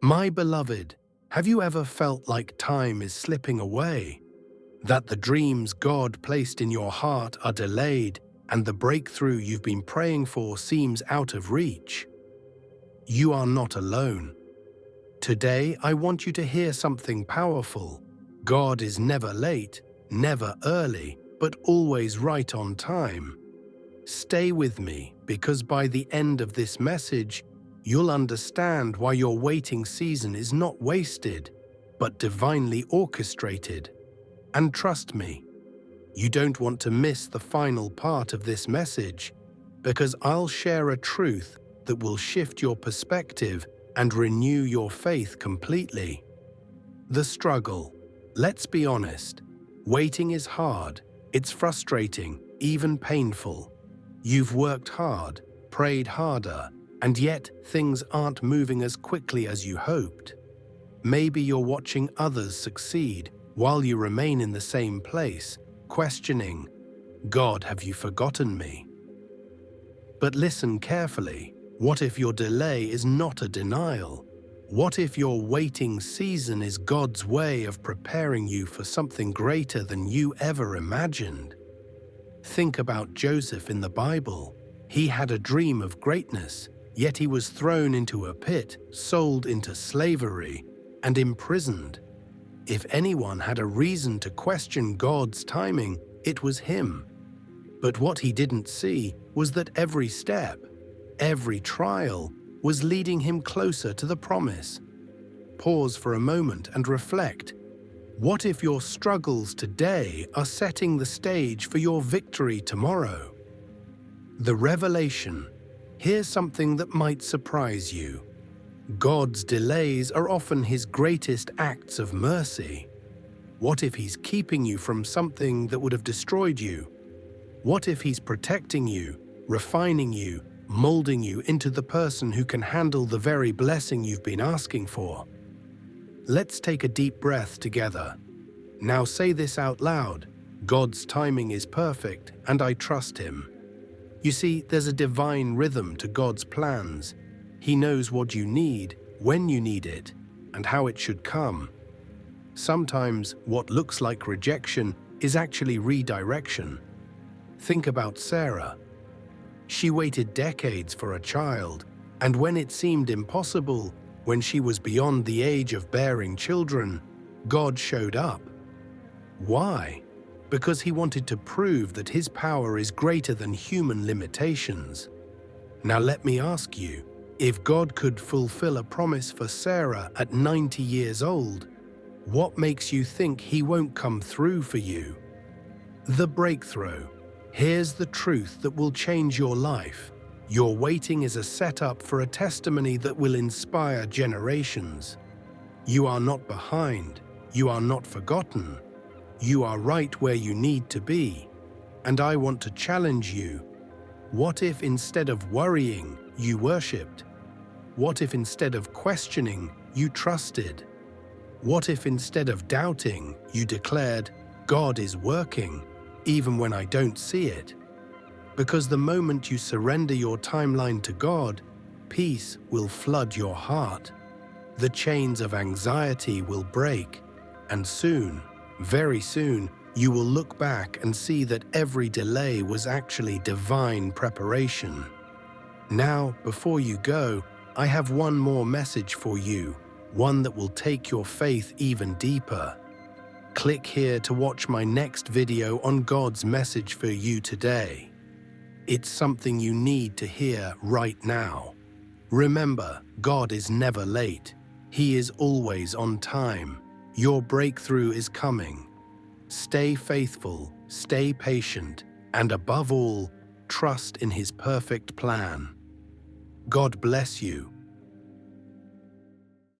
My beloved, have you ever felt like time is slipping away? That the dreams God placed in your heart are delayed and the breakthrough you've been praying for seems out of reach? You are not alone. Today, I want you to hear something powerful. God is never late, never early, but always right on time. Stay with me, because by the end of this message, you'll understand why your waiting season is not wasted, but divinely orchestrated. And trust me, you don't want to miss the final part of this message, because I'll share a truth that will shift your perspective and renew your faith completely. The struggle. Let's be honest. Waiting is hard, it's frustrating, even painful. You've worked hard, prayed harder, and yet things aren't moving as quickly as you hoped. Maybe you're watching others succeed while you remain in the same place, questioning, God, have you forgotten me? But listen carefully. What if your delay is not a denial? What if your waiting season is God's way of preparing you for something greater than you ever imagined? Think about Joseph in the Bible. He had a dream of greatness, yet he was thrown into a pit, sold into slavery, and imprisoned. If anyone had a reason to question God's timing, it was him. But what he didn't see was that every step, every trial, was leading him closer to the promise. Pause for a moment and reflect. What if your struggles today are setting the stage for your victory tomorrow? The revelation. Here's something that might surprise you. God's delays are often His greatest acts of mercy. What if He's keeping you from something that would have destroyed you? What if He's protecting you, refining you, molding you into the person who can handle the very blessing you've been asking for? Let's take a deep breath together. Now say this out loud. God's timing is perfect, and I trust Him. You see, there's a divine rhythm to God's plans. He knows what you need, when you need it, and how it should come. Sometimes what looks like rejection is actually redirection. Think about Sarah. She waited decades for a child, and when it seemed impossible, when she was beyond the age of bearing children, God showed up. Why? Because He wanted to prove that His power is greater than human limitations. Now let me ask you, if God could fulfill a promise for Sarah at 90 years old, what makes you think He won't come through for you? The breakthrough. Here's the truth that will change your life. Your waiting is a setup for a testimony that will inspire generations. You are not behind. You are not forgotten. You are right where you need to be. And I want to challenge you. What if instead of worrying, you worshipped? What if instead of questioning, you trusted? What if instead of doubting, you declared, God is working, even when I don't see it? Because the moment you surrender your timeline to God, peace will flood your heart. The chains of anxiety will break, and soon, very soon, you will look back and see that every delay was actually divine preparation. Now, before you go, I have one more message for you, one that will take your faith even deeper. Click here to watch my next video on God's message for you today. It's something you need to hear right now. Remember, God is never late. He is always on time. Your breakthrough is coming. Stay faithful, stay patient, and above all, trust in His perfect plan. God bless you.